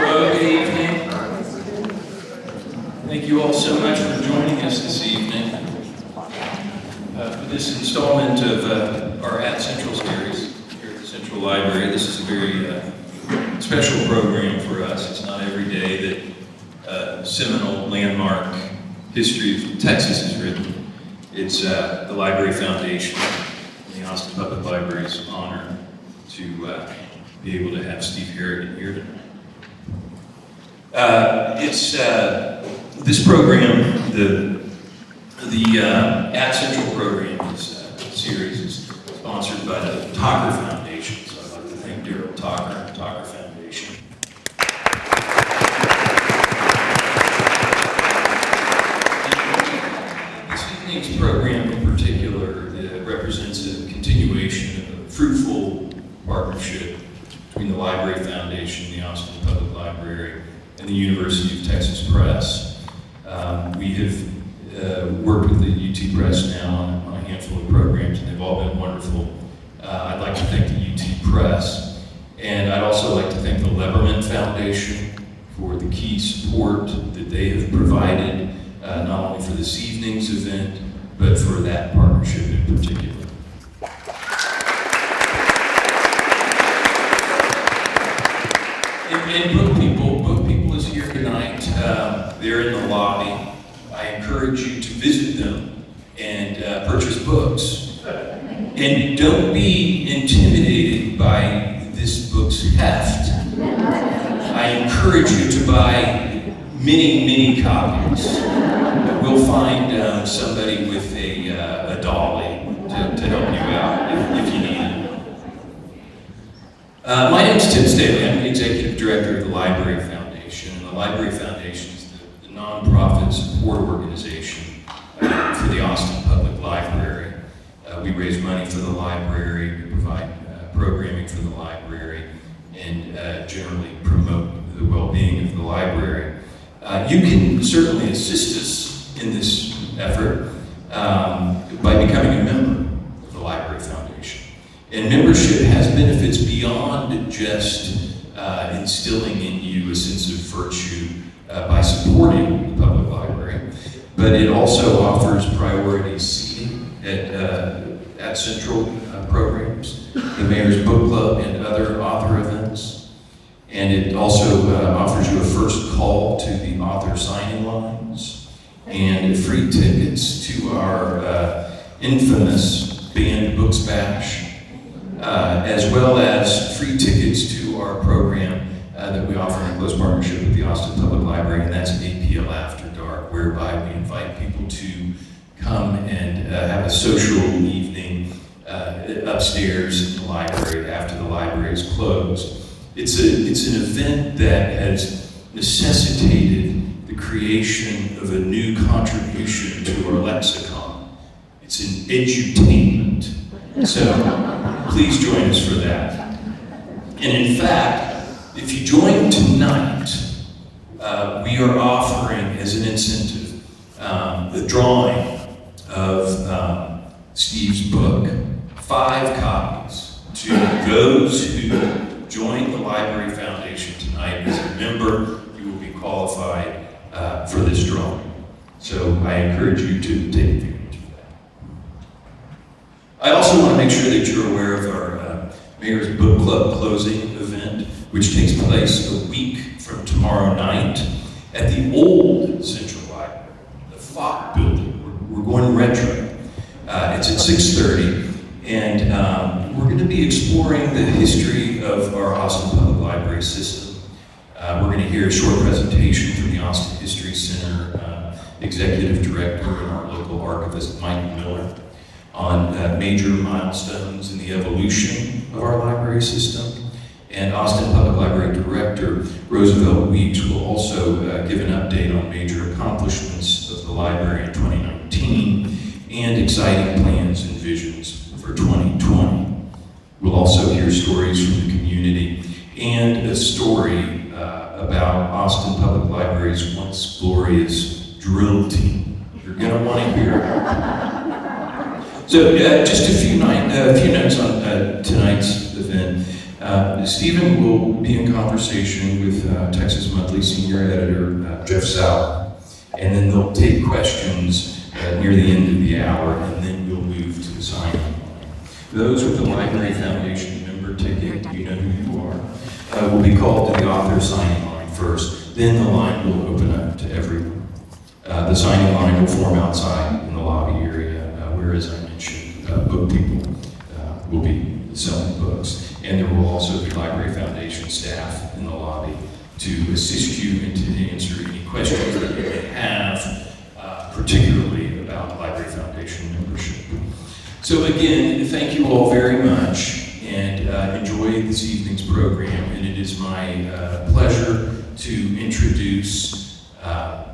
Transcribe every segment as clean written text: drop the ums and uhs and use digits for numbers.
Hello, good evening. Thank you all so much for joining us this evening for this installment of our atCentral series here at the Central Library. This is a very special program for us. It's not every day that seminal landmark history of Texas is written. It's the Library Foundation and the Austin Public Library's honor to be able to have Steve Harrigan here tonight. This program, the atCentral program series is sponsored by the Talker Foundation. So I'd like to thank Daryl Talker and the Talker Foundation. This evening's program in particular represents a continuation of a fruitful partnership between the Library Foundation, the Austin Public Library, and the University of Texas Press. We have worked with the UT Press now on a handful of programs, and they've all been wonderful. I'd like to thank the UT Press, and I'd also like to thank the Leberman Foundation for the key support that they have provided, not only for this evening's event, but for that partnership in particular. And book people is here tonight. They're in the lobby. I encourage you to visit them and purchase books. And don't be intimidated by this book's heft. I encourage you to buy many copies. We'll find somebody with a dolly to help you out if you need it. My name is Tim Staley. I'm the Executive Director of the Library Foundation. And the Library Foundation is the nonprofit support organization for the Austin Public Library. We raise money for the library, we provide programming for the library, and generally promote the well-being of the library. You can certainly assist us in this effort by becoming a member of the Library Foundation. And membership has benefits beyond just instilling in you a sense of virtue by supporting the public library, but it also offers priority seating at atCentral programs, the Mayor's Book Club, and other author events. And it also offers you a first call to the author signing lines and free tickets to our infamous Banned Books Bash, as well as free tickets to our program that we offer in close partnership with the Austin Public Library, and that's APL After Dark, whereby we invite people to come and have a social evening upstairs in the library after the library is closed. It's an event that has necessitated the creation of a new contribution to our lexicon. It's an edutainment. So please join us for that. And in fact, if you join tonight, we are offering as an incentive the drawing of Steve's book, 5 copies, to those who join the Library Foundation tonight. As a member, you will be qualified for this drawing. So I encourage you to take advantage of that. I also want to make sure that you're aware of our Mayor's Book Club closing event, which takes place a week from tomorrow night at the old Central Library, the Fock building. We're going retro. It's at 6:30, and we're going to be exploring the history of our Austin Public Library system. We're going to hear a short presentation from the Austin History Center Executive Director and our local archivist, Mike Miller, on major milestones in the evolution of our library system. And Austin Public Library Director Roosevelt Weeks will also give an update on major accomplishments of the library in 2019 and exciting plans and visions for 2020. We'll also hear stories from the community and a story about Austin Public Library's once glorious drill team. You're going to want to hear it. So just a few notes on tonight's event. Stephen will be in conversation with Texas Monthly senior editor Jeff Salamon, and then they'll take questions near the end of the hour, and then we'll move to the sign-in line. Those with the Library Foundation member ticket, you know who you are, will be called to the author signing line first. Then the line will open up to everyone. The signing line will form outside in the lobby area, where, as I mentioned, book people will be selling books. And there will also be Library Foundation staff in the lobby to assist you and to answer any questions that you may have, particularly about Library Foundation membership. So again, thank you all very much, and enjoy this evening's program. And it is my pleasure to introduce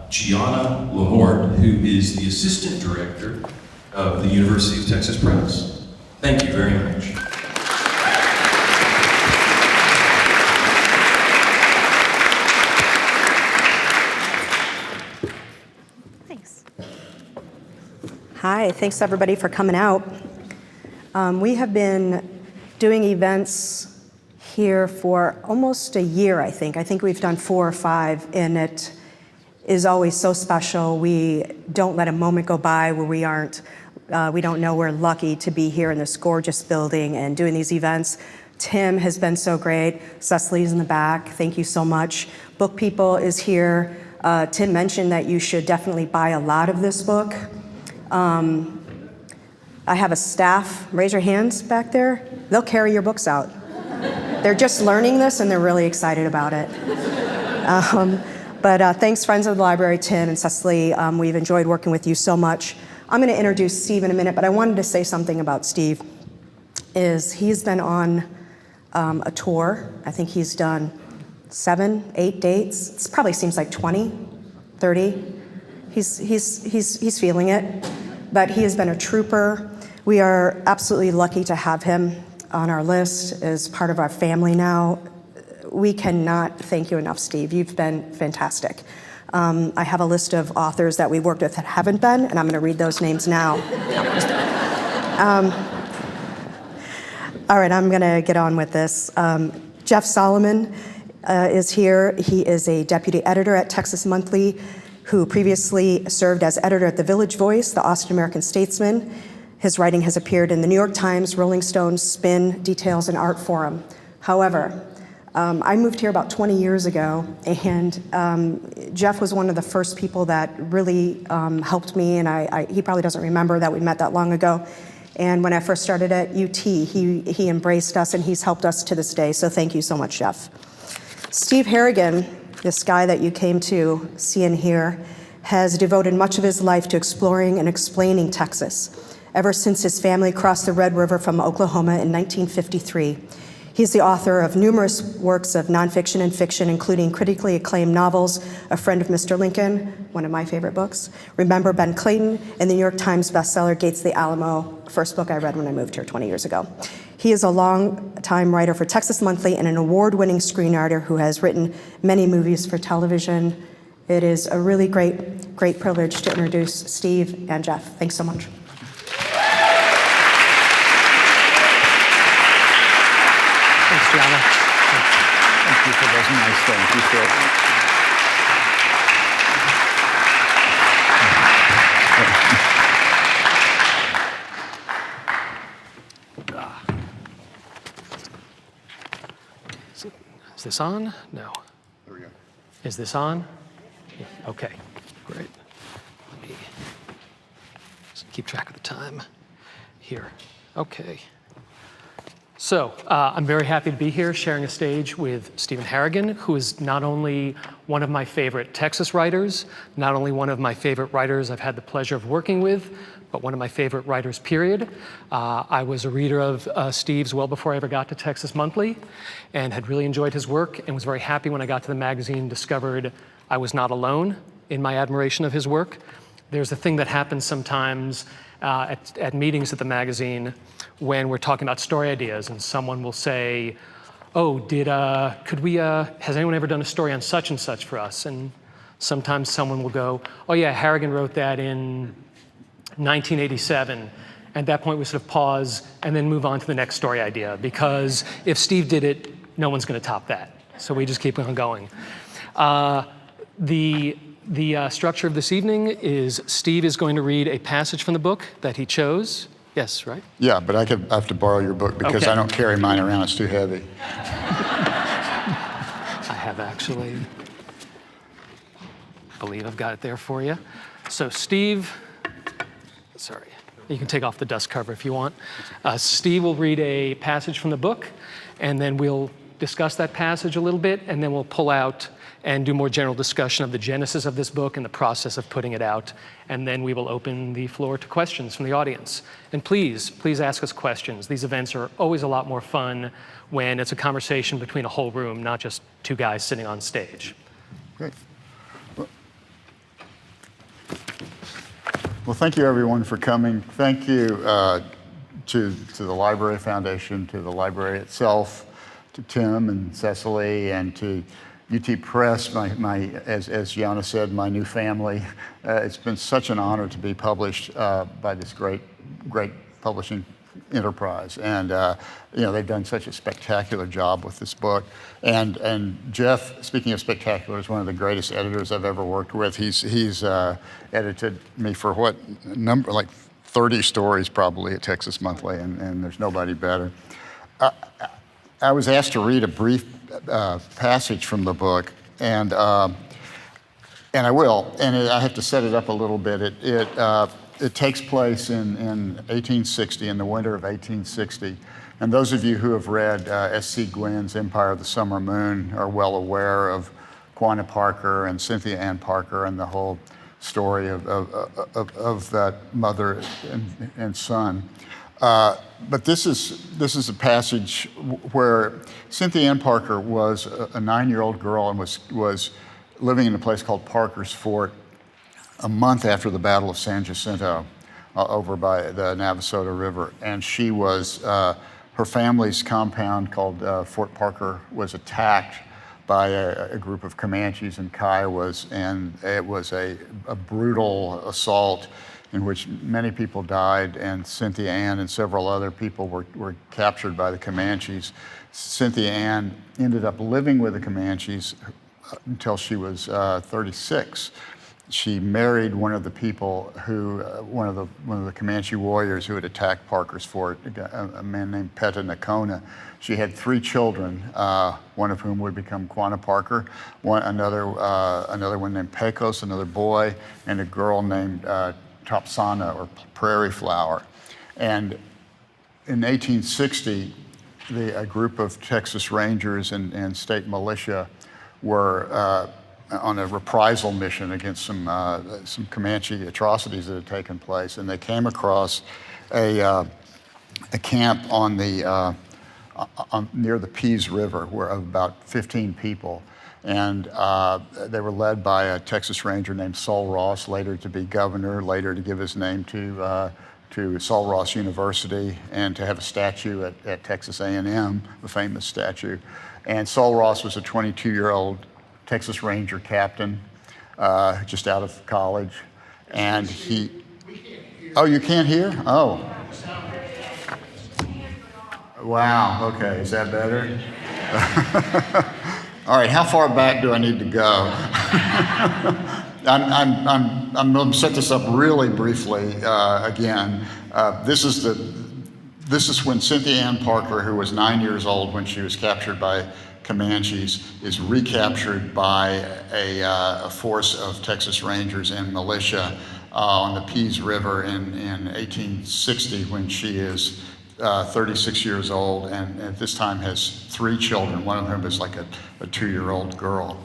Gianna Lamort, who is the Assistant Director of the University of Texas Press. Thank you very much. Hi, thanks everybody for coming out. We have been doing events here for almost a year, I think. I think we've done 4 or 5, and it is always so special. We don't let a moment go by where we don't know we're lucky to be here in this gorgeous building and doing these events. Tim has been so great. Cecily's in the back. Thank you so much. Book People is here. Tim mentioned that you should definitely buy a lot of this book. I have a staff, raise your hands back there. They'll carry your books out. They're just learning this and they're really excited about it. But thanks, friends of the library, Tim and Cecily. We've enjoyed working with you so much. I'm going to introduce Steve in a minute, but I wanted to say something about Steve. He's been on a tour. I think he's done 7, 8 dates. It probably seems like 20, 30. He's feeling it, but he has been a trooper. We are absolutely lucky to have him on our list as part of our family now. We cannot thank you enough, Steve. You've been fantastic. I have a list of authors that we worked with that haven't been, and I'm going to read those names now. All right, I'm going to get on with this. Jeff Salamon is here. He is a deputy editor at Texas Monthly, who previously served as editor at The Village Voice, the Austin American Statesman. His writing has appeared in the New York Times, Rolling Stone, Spin, Details, and Art Forum. However, I moved here about 20 years ago, and Jeff was one of the first people that really helped me, and he probably doesn't remember that we met that long ago. And when I first started at UT, he embraced us, and he's helped us to this day, so thank you so much, Jeff. Steve Harrigan, this guy that you came to see and hear, has devoted much of his life to exploring and explaining Texas, ever since his family crossed the Red River from Oklahoma in 1953. He's the author of numerous works of nonfiction and fiction, including critically acclaimed novels, A Friend of Mr. Lincoln, one of my favorite books, Remember Ben Clayton, and the New York Times bestseller, Gates the Alamo, first book I read when I moved here 20 years ago. He is a long-time writer for Texas Monthly and an award-winning screenwriter who has written many movies for television. It is a really great privilege to introduce Steve and Jeff. Thanks so much. Thanks, Gianna. Thank you for those nice things. You feel Is this on? No. There we go. Is this on? Yeah. Okay, great. Let me just keep track of the time here. Okay. So I'm very happy to be here sharing a stage with Stephen Harrigan, who is not only one of my favorite Texas writers, not only one of my favorite writers I've had the pleasure of working with, but one of my favorite writers, period. I was a reader of Steve's well before I ever got to Texas Monthly, and had really enjoyed his work, and was very happy when I got to the magazine and discovered I was not alone in my admiration of his work. There's a thing that happens sometimes at meetings at the magazine when we're talking about story ideas, and someone will say, oh, has anyone ever done a story on such and such for us? And sometimes someone will go, oh yeah, Harrigan wrote that in 1987, At that point, we sort of pause and then move on to the next story idea, because if Steve did it, no one's going to top that. So we just keep on going. The structure of this evening is Steve is going to read a passage from the book that he chose. Yes, right? Yeah, but I have to borrow your book because Okay. I don't carry mine around. It's too heavy. I have actually, believe I've got it there for you. So Steve, sorry, you can take off the dust cover if you want. Steve will read a passage from the book, and then we'll discuss that passage a little bit, and then we'll pull out and do more general discussion of the genesis of this book and the process of putting it out. And then we will open the floor to questions from the audience. And please ask us questions. These events are always a lot more fun when it's a conversation between a whole room, not just two guys sitting on stage. Great. Well, thank you everyone for coming. Thank you to the Library Foundation, to the library itself, to Tim and Cecily, and to UT Press, as Gianna said, my new family. It's been such an honor to be published by this great publishing enterprise, and they've done such a spectacular job with this book. And Jeff, speaking of spectacular, is one of the greatest editors I've ever worked with. He's edited me for what number, like 30 stories probably at Texas Monthly, and there's nobody better. I was asked to read a brief passage from the book, and I will. And I have to set it up a little bit. It takes place in 1860, in the winter of 1860. And those of you who have read S.C. Gwynn's Empire of the Summer Moon are well aware of Quanah Parker and Cynthia Ann Parker and the whole story of that mother and son. But this is a passage where Cynthia Ann Parker was a 9-year-old girl and was living in a place called Parker's Fort a month after the Battle of San Jacinto over by the Navasota River. And she was, her family's compound called Fort Parker was attacked by a group of Comanches and Kiowas, and it was a brutal assault in which many people died, and Cynthia Ann and several other people were captured by the Comanches. Cynthia Ann ended up living with the Comanches until she was 36. She married one of the people who, one of the Comanche warriors who had attacked Parker's Fort, a man named Peta Nakona. She had 3 children, one of whom would become Quanah Parker, another one named Pecos, another boy, and a girl named Topsana, or Prairie Flower. And in 1860, a group of Texas Rangers and state militia were on a reprisal mission against some Comanche atrocities that had taken place, and they came across a camp on the near the Pease River, where of about 15 people. And they were led by a Texas Ranger named Sol Ross, later to be governor, later to give his name to Sol Ross University, and to have a statue at Texas A&M, a famous statue. And Sol Ross was a 22-year-old Texas Ranger captain, just out of college. And he, oh, you can't hear? Oh. Wow, okay, is that better? All right, how far back do I need to go? I'm going to set this up really briefly again. This is when Cynthia Ann Parker, who was 9 years old when she was captured by Comanches, is recaptured by a force of Texas Rangers and militia on the Pease River in 1860, when she is 36 years old, and at this time has 3 children, one of whom is like a 2-year-old girl.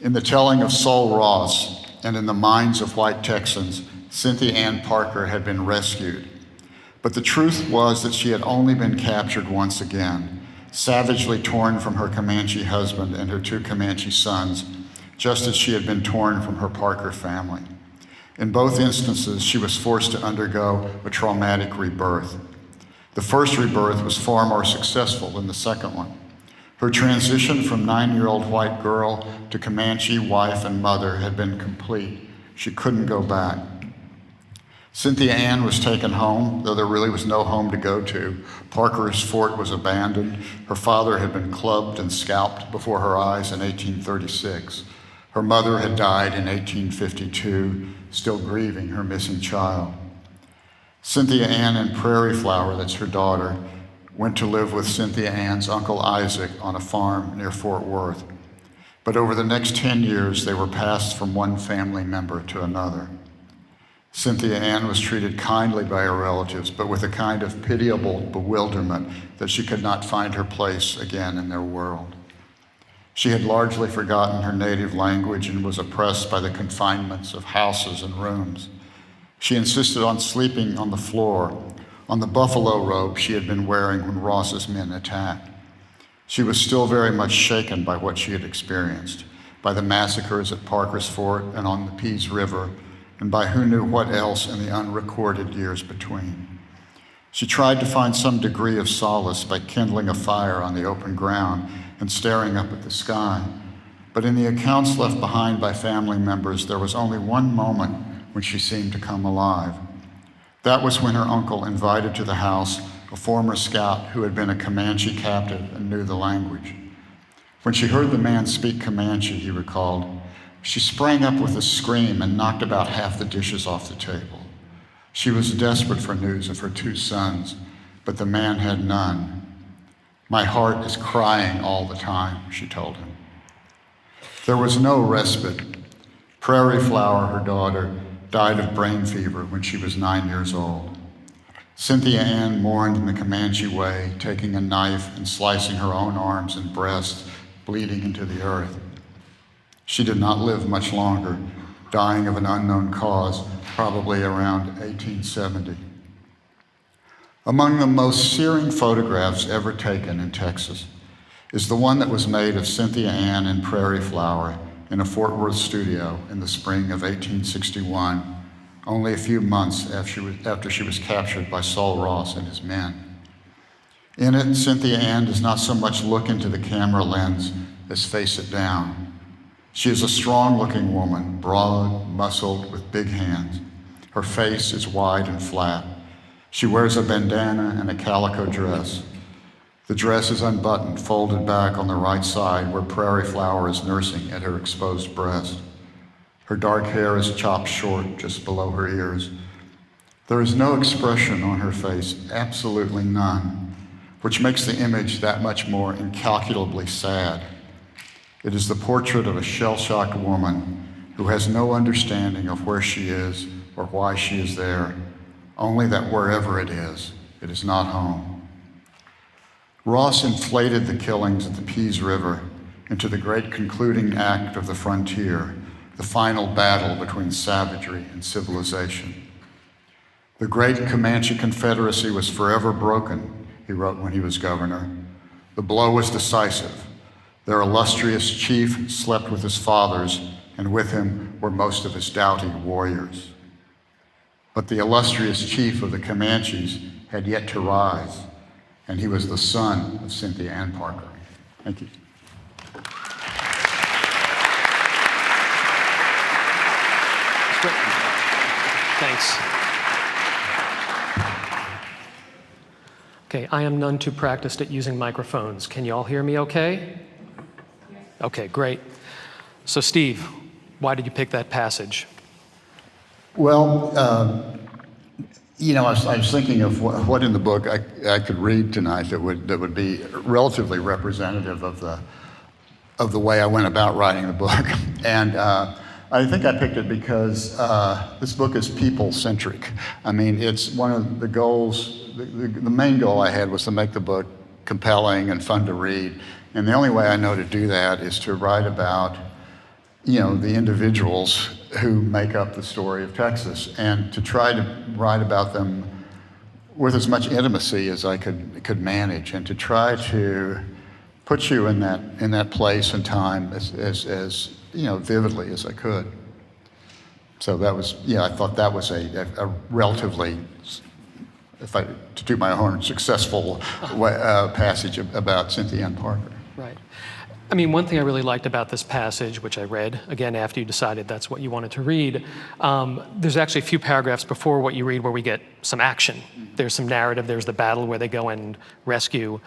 In the telling of Sol Ross and in the minds of white Texans, Cynthia Ann Parker had been rescued. But the truth was that she had only been captured once again, savagely torn from her Comanche husband and her 2 Comanche sons, just as she had been torn from her Parker family. In both instances, she was forced to undergo a traumatic rebirth. The first rebirth was far more successful than the second one. Her transition from 9-year-old white girl to Comanche wife and mother had been complete. She couldn't go back. Cynthia Ann was taken home, though there really was no home to go to. Parker's fort was abandoned. Her father had been clubbed and scalped before her eyes in 1836. Her mother had died in 1852, still grieving her missing child. Cynthia Ann and Prairie Flower, that's her daughter, went to live with Cynthia Ann's Uncle Isaac on a farm near Fort Worth. But over the next 10 years, they were passed from one family member to another. Cynthia Ann was treated kindly by her relatives, but with a kind of pitiable bewilderment that she could not find her place again in their world. She had largely forgotten her native language and was oppressed by the confinements of houses and rooms. She insisted on sleeping on the floor, on the buffalo robe she had been wearing when Ross's men attacked. She was still very much shaken by what she had experienced, by the massacres at Parker's Fort and on the Pease River, and by who knew what else in the unrecorded years between. She tried to find some degree of solace by kindling a fire on the open ground and staring up at the sky. But in the accounts left behind by family members, there was only one moment when she seemed to come alive. That was when her uncle invited to the house a former scout who had been a Comanche captive and knew the language. When she heard the man speak Comanche, he recalled, she sprang up with a scream and knocked about half the dishes off the table. She was desperate for news of her two sons, but the man had none. My heart is crying all the time, she told him. There was no respite. Prairie Flower, her daughter, died of brain fever when she was 9 years old. Cynthia Ann mourned in the Comanche way, taking a knife and slicing her own arms and breasts, bleeding into the earth. She did not live much longer, dying of an unknown cause, probably around 1870. Among the most searing photographs ever taken in Texas is the one that was made of Cynthia Ann and Prairie Flower in a Fort Worth studio in the spring of 1861, only a few months after she was captured by Saul Ross and his men. In it, Cynthia Ann does not so much look into the camera lens as face it down. She is a strong-looking woman, broad, muscled, with big hands. Her face is wide and flat. She wears a bandana and a calico dress. The dress is unbuttoned, folded back on the right side where Prairie Flower is nursing at her exposed breast. Her dark hair is chopped short just below her ears. There is no expression on her face, absolutely none, which makes the image that much more incalculably sad. It is the portrait of a shell-shocked woman who has no understanding of where she is or why she is there, only that wherever it is not home. Ross inflated the killings at the Pease River into the great concluding act of the frontier, the final battle between savagery and civilization. The great Comanche Confederacy was forever broken, he wrote when he was governor. The blow was decisive. Their illustrious chief slept with his fathers, and with him were most of his doughty warriors. But the illustrious chief of the Comanches had yet to rise, and he was the son of Cynthia Ann Parker. Thank you. Great. Thanks. Okay, I am none too practiced at using microphones. Can you all hear me okay? Okay, great. So Steve, why did you pick that passage? Well, I was thinking of what in the book I could read tonight that would be relatively representative of the way I went about writing the book, and I think I picked it because this book is people-centric. I mean, it's one of the goals. The main goal I had was to make the book compelling and fun to read, and the only way I know to do that is to write about, the individuals who make up the story of Texas, and to try to write about them with as much intimacy as I could manage, and to try to put you in that place and time as vividly as I could. So that was, I thought that was a relatively, to toot my horn, successful passage about Cynthia Ann Parker. Right. I mean, one thing I really liked about this passage, which I read, again, after you decided that's what you wanted to read, there's actually a few paragraphs before what you read where we get some action. There's some narrative, there's the battle where they go and rescue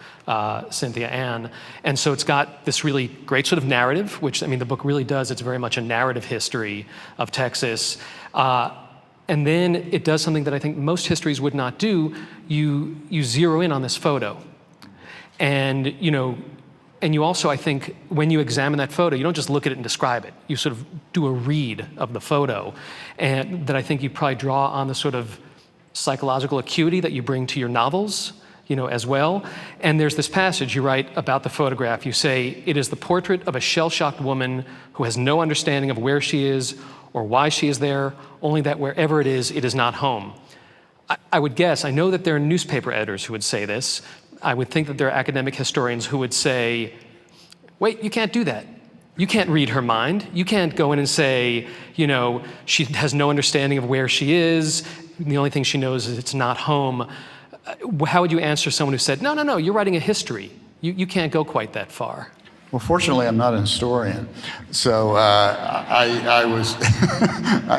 Cynthia Ann. And so it's got this really great sort of narrative, which, I mean, the book really does. It's very much a narrative history of Texas. And then it does something that I think most histories would not do. You zero in on this photo. And, you know, and you also, I think, when you examine that photo, you don't just look at it and describe it. You sort of do a read of the photo, and that I think you probably draw on the sort of psychological acuity that you bring to your novels, you know, as well. And there's this passage you write about the photograph. You say, "It is the portrait of a shell-shocked woman who has no understanding of where she is or why she is there, only that wherever it is not home." I would guess, I know that there are newspaper editors who would say this. I would think that there are academic historians who would say, wait, you can't do that. You can't read her mind. You can't go in and say, you know, she has no understanding of where she is. The only thing she knows is it's not home. How would you answer someone who said, no, you're writing a history. You can't go quite that far? Well, fortunately, I'm not a historian, so I was,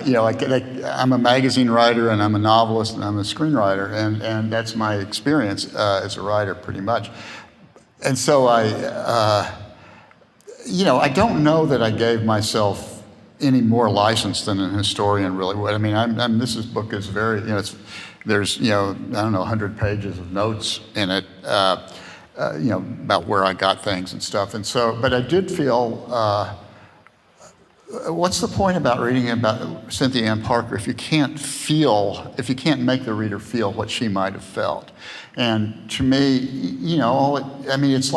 you know, I'm a magazine writer, and I'm a novelist, and I'm a screenwriter, and that's my experience as a writer, pretty much. And so you know, I don't know that I gave myself any more license than an historian really would. I mean, this book is very, you know, there's, you know, I don't know, 100 pages of notes in it. You know, about where I got things and stuff. And so, but I did feel, what's the point about reading about Cynthia Ann Parker if you can't make the reader feel what she might have felt? And to me, you know, I mean, it's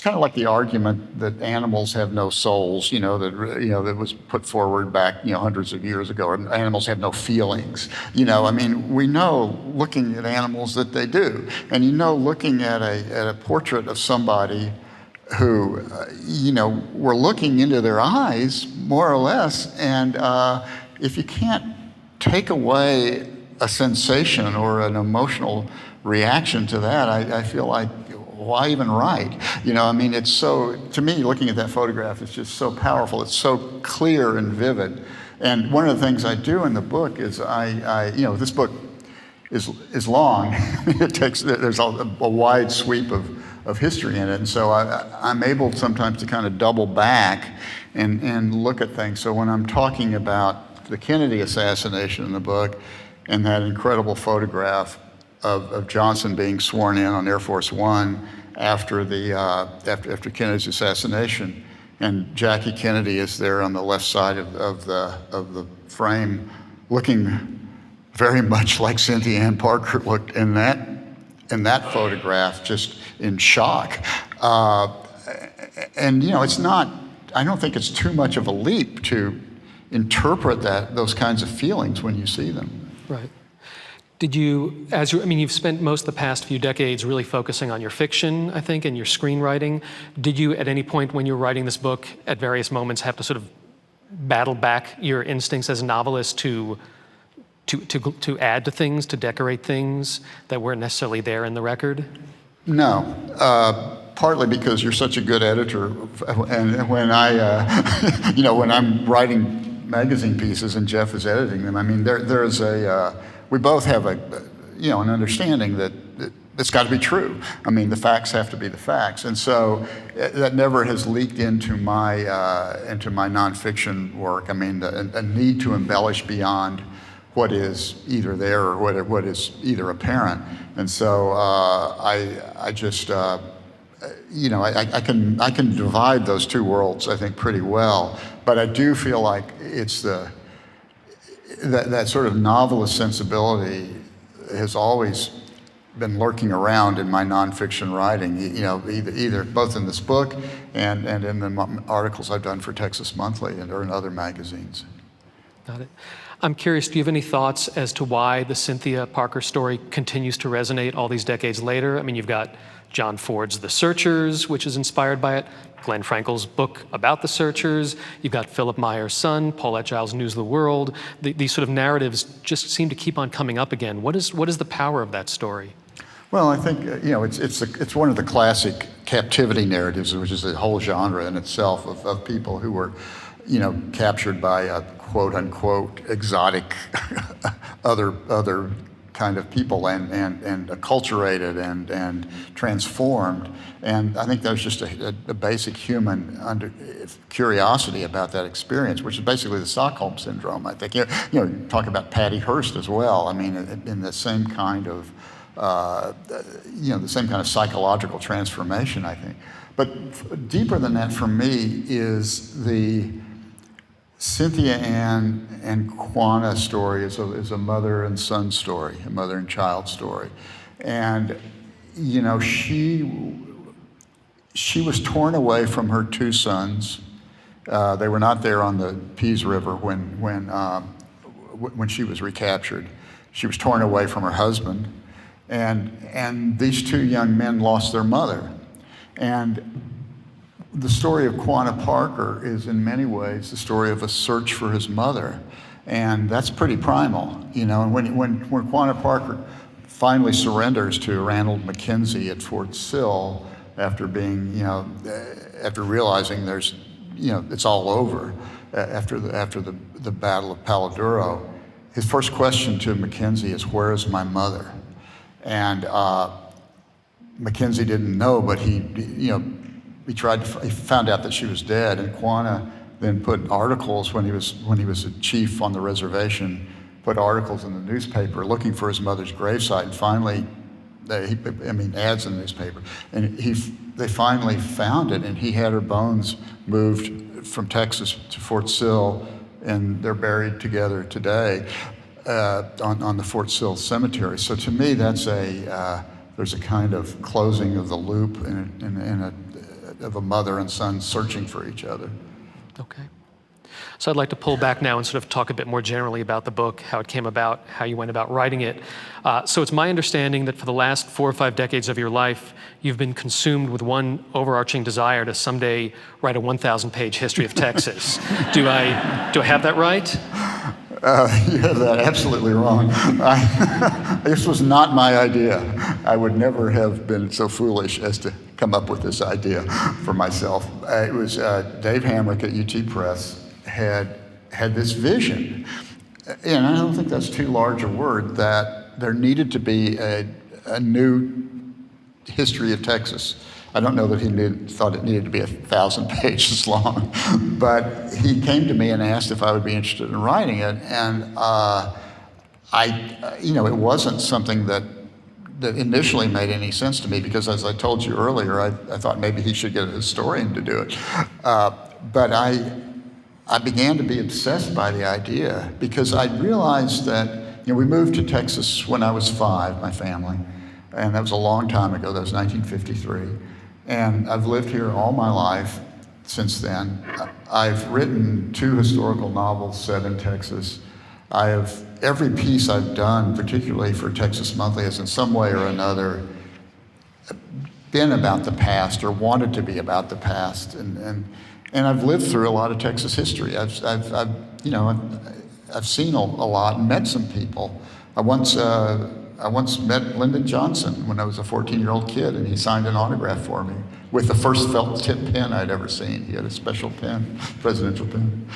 kind of like the argument that animals have no souls, you know, that was put forward back, you know, hundreds of years ago, or animals have no feelings. You know, I mean, we know looking at animals that they do. And you know, looking at a portrait of somebody who, you know, we're looking into their eyes, more or less, and if you can't take away a sensation or an emotional reaction to that, I feel like, why even write? You know, I mean, it's so, to me, looking at that photograph, it's just so powerful. It's so clear and vivid. And one of the things I do in the book is you know, this book is long. There's a wide sweep of history in it. And so I'm able sometimes to kind of double back and look at things. So when I'm talking about the Kennedy assassination in the book and that incredible photograph of Johnson being sworn in on Air Force One after Kennedy's assassination, and Jackie Kennedy is there on the left side of the frame, looking very much like Cynthia Ann Parker looked in that photograph, just in shock. And you know, I don't think it's too much of a leap to interpret those kinds of feelings when you see them. Right. Did you, I mean, you've spent most of the past few decades really focusing on your fiction, I think, and your screenwriting. Did you, at any point when you were writing this book, at various moments, have to sort of battle back your instincts as a novelist to add to things, to decorate things that weren't necessarily there in the record? No, partly because you're such a good editor, and when you know, when I'm writing magazine pieces and Jeff is editing them, I mean, there's we both have an understanding that it's got to be true. I mean, the facts have to be the facts, and so that never has leaked into my nonfiction work. I mean, a need to embellish beyond what is either there or what is either apparent, and so I just you know, I can divide those two worlds, I think, pretty well. But I do feel like it's that sort of novelist sensibility has always been lurking around in my nonfiction writing. You know, either both in this book and in the articles I've done for Texas Monthly or in other magazines. Got it. I'm curious, do you have any thoughts as to why the Cynthia Parker story continues to resonate all these decades later? I mean, you've got John Ford's The Searchers, which is inspired by it, Glenn Frankel's book about the Searchers, you've got Philip Meyer's son, Paulette Giles' News of the World. These sort of narratives just seem to keep on coming up again. What is the power of that story? Well, I think you know, it's one of the classic captivity narratives, which is a whole genre in itself of people who were, captured by a quote unquote exotic other kind of people and acculturated and transformed. And I think there's just a basic human curiosity about that experience, which is basically the Stockholm syndrome. I think talk about Patty Hearst as well. I mean, in the same kind of the same kind of psychological transformation, I think. But deeper than that for me is the Cynthia Ann and Quanah story is a mother and son story, a mother and child story. And, she was torn away from her two sons. They were not there on the Pease River when she was recaptured. She was torn away from her husband. And these two young men lost their mother. And the story of Quanah Parker is in many ways the story of a search for his mother. And that's pretty primal, And when Quanah Parker finally surrenders to Ranald Mackenzie at Fort Sill after being, after realizing there's, it's all over after the Battle of Paladuro, his first question to Mackenzie is, "Where is my mother?" And Mackenzie didn't know, but he found out that she was dead. And Quanah then put articles when he was a chief on the reservation, put articles in the newspaper looking for his mother's gravesite. And finally, ads in the newspaper. And they finally found it, and he had her bones moved from Texas to Fort Sill, and they're buried together today on the Fort Sill Cemetery. So to me, that's there's a kind of closing of the loop of a mother and son searching for each other. Okay. So I'd like to pull back now and sort of talk a bit more generally about the book, how it came about, how you went about writing it. So it's my understanding that for the last 4 or 5 decades of your life, you've been consumed with one overarching desire to someday write a 1,000-page history of Texas. Do I have that right? You have that absolutely wrong. This was not my idea. I would never have been so foolish as to come up with this idea for myself. It was Dave Hamrick at UT Press had this vision, and I don't think that's too large a word, that there needed to be a new history of Texas. I don't know that he thought it needed to be 1,000 pages long, but he came to me and asked if I would be interested in writing it, and it wasn't something that initially made any sense to me, because as I told you earlier, I thought maybe he should get a historian to do it. But I began to be obsessed by the idea, because I realized that, we moved to Texas when I was 5, my family, and that was a long time ago. That was 1953. And I've lived here all my life since then. I've written 2 historical novels set in Texas. Every piece I've done, particularly for Texas Monthly, has in some way or another been about the past or wanted to be about the past. And I've lived through a lot of Texas history. I've seen a lot and met some people. I once met Lyndon Johnson when I was a 14-year-old kid, and he signed an autograph for me with the first felt tip pen I'd ever seen. He had a special pen, presidential pen.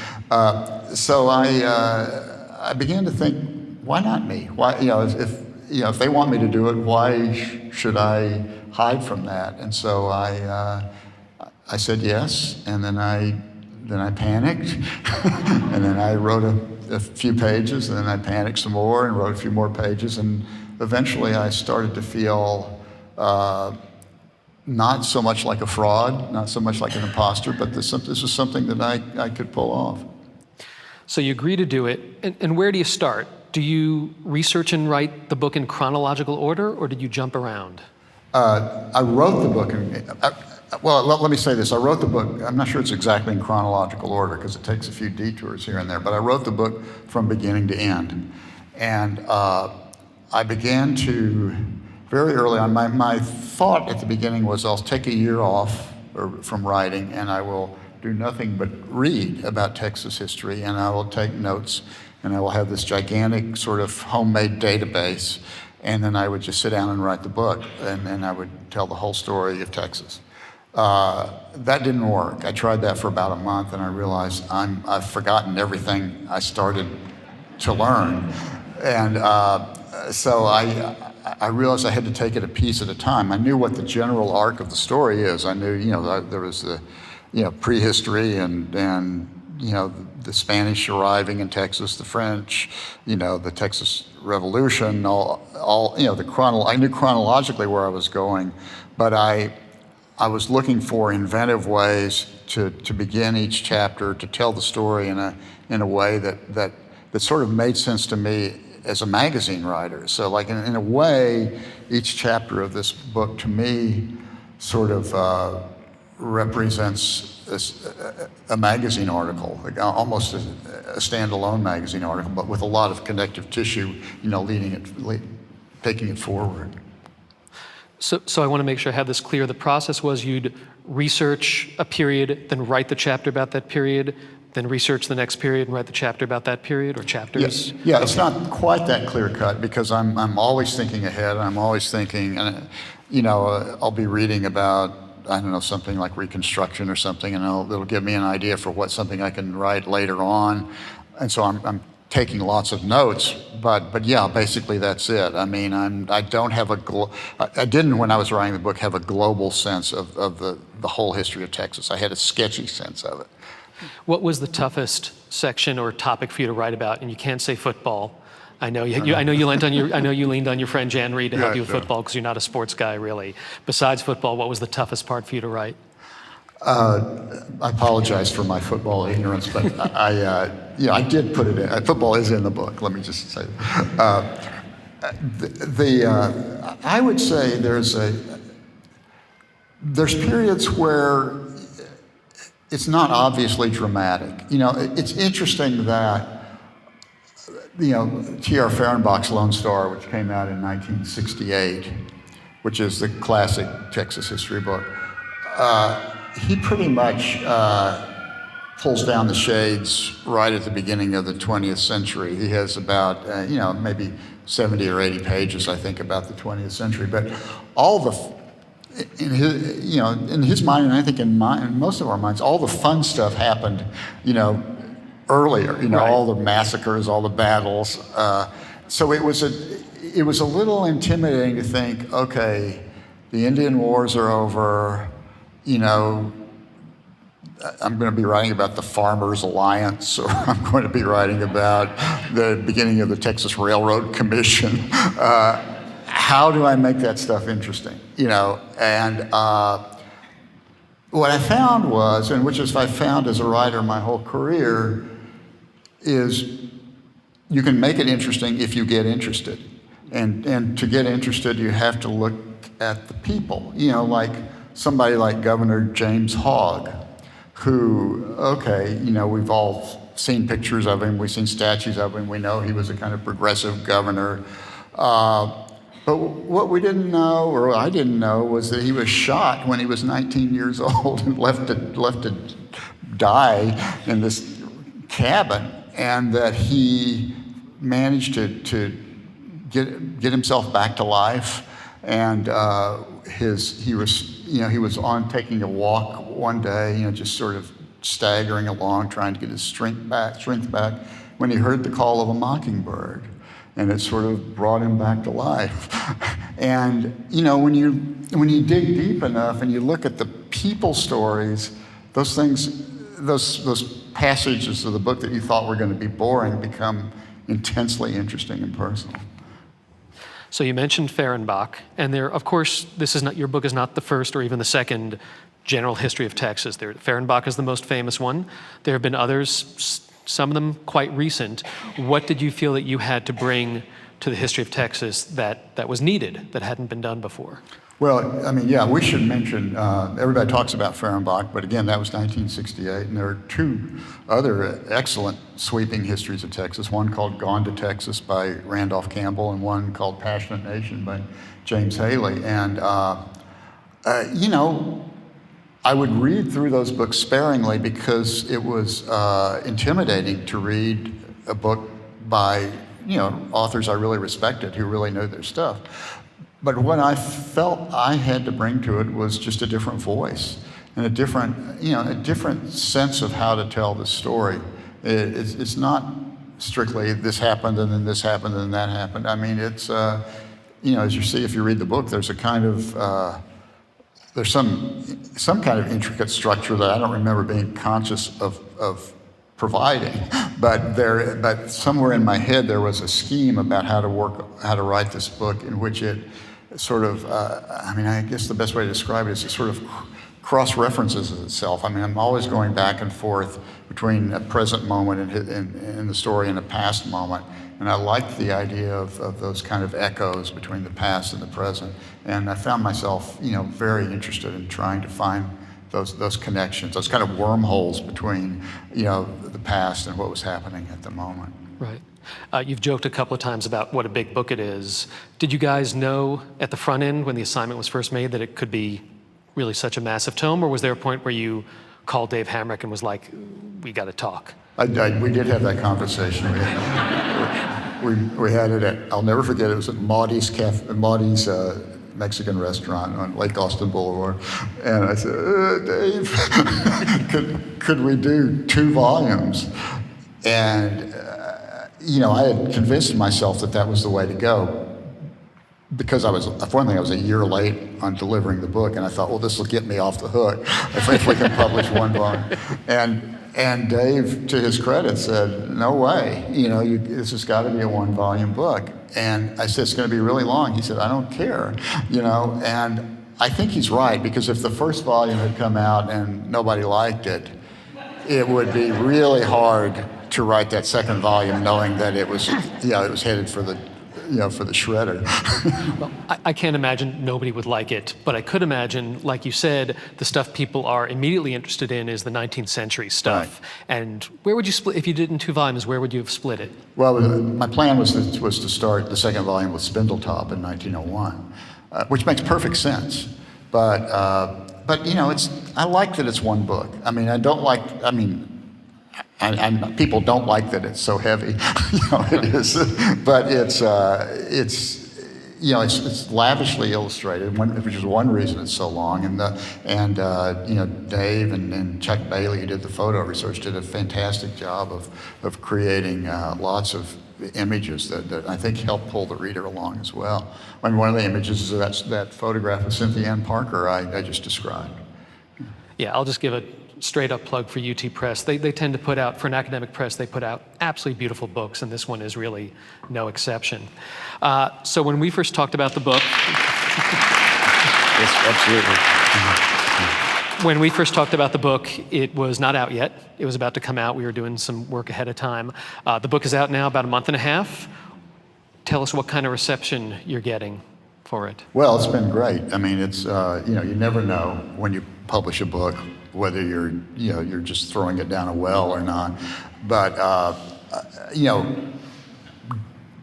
So I began to think, why not me? Why, if they want me to do it, why should I hide from that? And so I said yes, and then I panicked, and then I wrote a few pages, and then I panicked some more and wrote a few more pages, and eventually I started to feel not so much like a fraud, not so much like an imposter, but this was something that I could pull off. So you agree to do it, and where do you start? Do you research and write the book in chronological order, or did you jump around? I wrote the book well, let me say this. I wrote the book, I'm not sure it's exactly in chronological order because it takes a few detours here and there, but I wrote the book from beginning to end. And I began to, very early on, my thought at the beginning was I'll take a year off from writing, and I will do nothing but read about Texas history, and I will take notes, and I will have this gigantic sort of homemade database, and then I would just sit down and write the book, and then I would tell the whole story of Texas. That didn't work. I tried that for about a month, and I realized I've forgotten everything I started to learn. And so I realized I had to take it a piece at a time. I knew what the general arc of the story is. I knew, there was the, prehistory and the Spanish arriving in Texas, the French, the Texas Revolution, I knew chronologically where I was going, but I was looking for inventive ways to begin each chapter, to tell the story in a way that sort of made sense to me as a magazine writer. So like in a way, each chapter of this book to me sort of represents a magazine article, like almost a standalone magazine article, but with a lot of connective tissue, taking it forward. So I want to make sure I have this clear. The process was you'd research a period, then write the chapter about that period, then research the next period and write the chapter about that period, or chapters? Yeah, it's not quite that clear cut because I'm always thinking ahead. I'm always thinking, I'll be reading about, I don't know, something like Reconstruction or something, and it'll give me an idea for something I can write later on. And so I'm taking lots of notes, but yeah, basically that's it. I mean, I don't have I didn't, when I was writing the book, have a global sense of the whole history of Texas. I had a sketchy sense of it. What was the toughest section or topic for you to write about? And you can't say football. I know you leaned on your friend Jan Reed to help you with football because you're not a sports guy really. Besides football, what was the toughest part for you to write? I apologize for my football ignorance, but I did put it in. Football is in the book. Let me just say, I would say there's periods where it's not obviously dramatic. It's interesting that T.R. Fehrenbach's Lone Star, which came out in 1968, which is the classic Texas history book. He pretty much pulls down the shades right at the beginning of the 20th century. He has about, maybe 70 or 80 pages, I think, about the 20th century. But all in his mind, and I think in most of our minds, all the fun stuff happened, earlier. Right. All the massacres, all the battles. So it was a little intimidating to think, okay, the Indian Wars are over. I'm going to be writing about the Farmers Alliance, or I'm going to be writing about the beginning of the Texas Railroad Commission. How do I make that stuff interesting? And what I found was, and which is I found as a writer my whole career, is you can make it interesting if you get interested. And to get interested, you have to look at the people. Like somebody like Governor James Hogg, who, we've all seen pictures of him, we've seen statues of him, we know he was a kind of progressive governor. But what we didn't know, or I didn't know, was that he was shot when he was 19 years old and left to die in this cabin, and that he managed to get himself back to life. And he was on taking a walk one day, just sort of staggering along, trying to get his strength back, when he heard the call of a mockingbird. And it sort of brought him back to life. And when you dig deep enough and you look at the people stories, those things, those passages of the book that you thought were going to be boring become intensely interesting and personal. So you mentioned Fehrenbach, and of course, your book is not the first or even the second general history of Texas. Fehrenbach is the most famous one. There have been others, some of them quite recent. What did you feel that you had to bring to the history of Texas that was needed, that hadn't been done before? Well, we should mention, everybody talks about Fehrenbach, but again, that was 1968, and there are two other excellent sweeping histories of Texas, one called Gone to Texas by Randolph Campbell, and one called Passionate Nation by James Haley. And, I would read through those books sparingly because it was intimidating to read a book by, authors I really respected who really knew their stuff. But what I felt I had to bring to it was just a different voice and a different sense of how to tell the story. It's not strictly this happened and then this happened and that happened. I mean, it's, as you see if you read the book, there's a kind of, there's some kind of intricate structure that I don't remember being conscious of providing, but somewhere in my head there was a scheme about how to write this book in which it sort of, I guess the best way to describe it is it sort of cross-references itself. I mean, I'm always going back and forth between a present moment in the story and a past moment. And I liked the idea of those kind of echoes between the past and the present. And I found myself, very interested in trying to find those connections, those kind of wormholes between, the past and what was happening at the moment. Right. You've joked a couple of times about what a big book it is. Did you guys know at the front end when the assignment was first made that it could be really such a massive tome, or was there a point where you called Dave Hamrick and was like, we got to talk? We did have that conversation. We had it at, I'll never forget, it was at Maudie's Mexican restaurant on Lake Austin Boulevard. And I said, Dave, could we do 2 volumes? And, I had convinced myself that was the way to go. Because I was a year late on delivering the book, and I thought, well, this will get me off the hook if we can publish 1 volume. And Dave, to his credit, said, no way, this has got to be a 1-volume book. And I said, it's going to be really long. He said, I don't care, and I think he's right, because if the first volume had come out and nobody liked it, it would be really hard to write that second volume knowing that it was headed for the shredder. Well, I can't imagine nobody would like it, but I could imagine, like you said, the stuff people are immediately interested in is the 19th century stuff. Right. And where would you split, if you did in 2 volumes, where would you have split it? Well, my plan was to start the second volume with Spindletop in 1901, which makes perfect sense. But I like that it's 1 book. People don't like that it's so heavy, it is, but it's lavishly illustrated, which is one reason it's so long. And Dave and Chuck Bailey, who did the photo research, did a fantastic job of creating lots of images that I think help pull the reader along as well. I mean, one of the images is that photograph of Cynthia Ann Parker I just described. Yeah, I'll just give a straight up plug for UT Press. They tend to put out, for an academic press, they put out absolutely beautiful books, and this one is really no exception. So when we first talked about the book... Yes, absolutely. When we first talked about the book, it was not out yet. It was about to come out. We were doing some work ahead of time. The book is out now about a month and a half. Tell us what kind of reception you're getting for it. Well, it's been great. I mean, it's, you never know when you publish a book whether you're just throwing it down a well or not. But,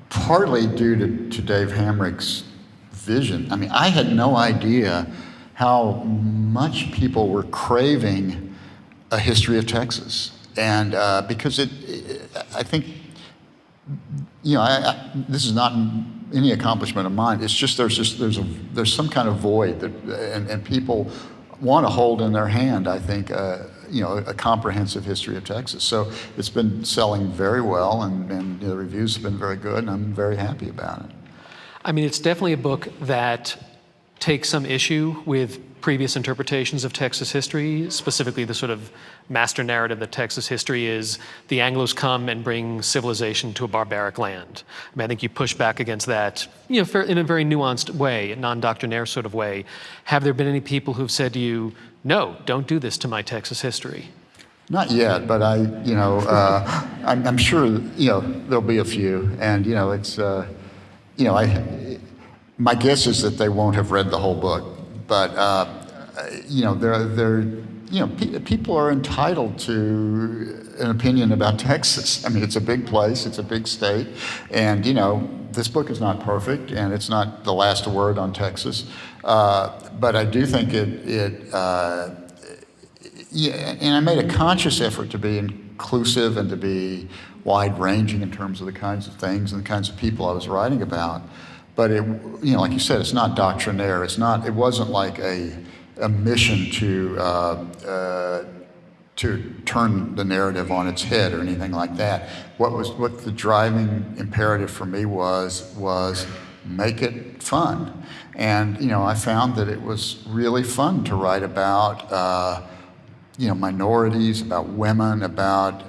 partly due to Dave Hamrick's vision. I mean, I had no idea how much people were craving a history of Texas. And because I think, this is not any accomplishment of mine. It's just there's some kind of void and people want to hold in their hand, I think, a comprehensive history of Texas. So it's been selling very well, and the reviews have been very good, and I'm very happy about it. I mean, it's definitely a book that takes some issue with previous interpretations of Texas history, specifically the sort of master narrative that Texas history is the Anglos come and bring civilization to a barbaric land. I mean, I think you push back against that, in a very nuanced way, a non-doctrinaire sort of way. Have there been any people who've said to you, no, don't do this to my Texas history? Not yet, but I'm sure, there'll be a few, and, it's, my guess is that they won't have read the whole book, but people are entitled to an opinion about Texas. I mean, it's a big place, it's a big state, and this book is not perfect, and it's not the last word on Texas, but I do think and I made a conscious effort to be inclusive and to be wide-ranging in terms of the kinds of things and the kinds of people I was writing about. but it, like you said, it's not doctrinaire. It wasn't like a mission to turn the narrative on its head or anything like that. What the driving imperative for me was make it fun. And, I found that it was really fun to write about, minorities, about women, about,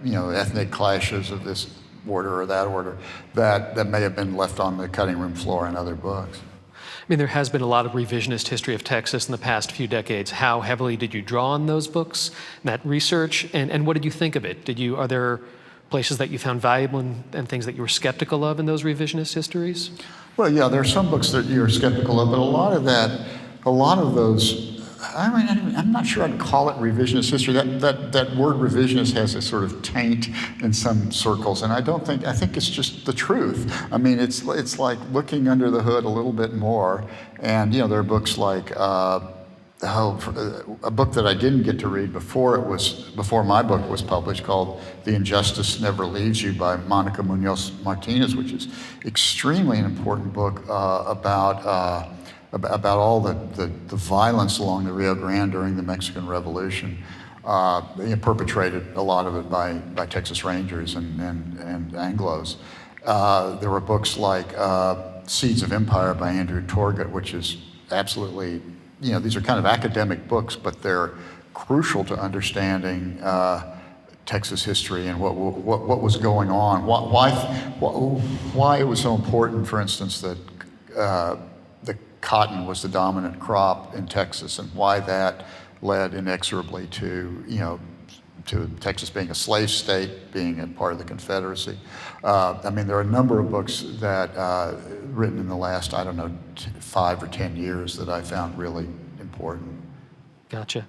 ethnic clashes of this order or that order that may have been left on the cutting room floor in other books. I mean, there has been a lot of revisionist history of Texas in the past few decades. How heavily did you draw on those books, that research, and what did you think of it? Are there places that you found valuable and things that you were skeptical of in those revisionist histories? Well, yeah, there are some books that you're skeptical of, but a lot of those, I'm not sure I'd call it revisionist history. That word revisionist has a sort of taint in some circles, and I think it's just the truth. I mean, it's like looking under the hood a little bit more, and there are books like a book that I didn't get to read before my book was published, called "The Injustice Never Leaves You" by Monica Munoz Martinez, which is extremely an important book about all the violence along the Rio Grande during the Mexican Revolution, perpetrated a lot of it by Texas Rangers and Anglos. There were books like Seeds of Empire by Andrew Torgut, which is absolutely, these are kind of academic books, but they're crucial to understanding Texas history and what was going on, why it was so important, for instance, that the cotton was the dominant crop in Texas, and why that led inexorably to Texas being a slave state, being a part of the Confederacy. There are a number of books that written in the last, 5 or 10 years that I found really important. Gotcha.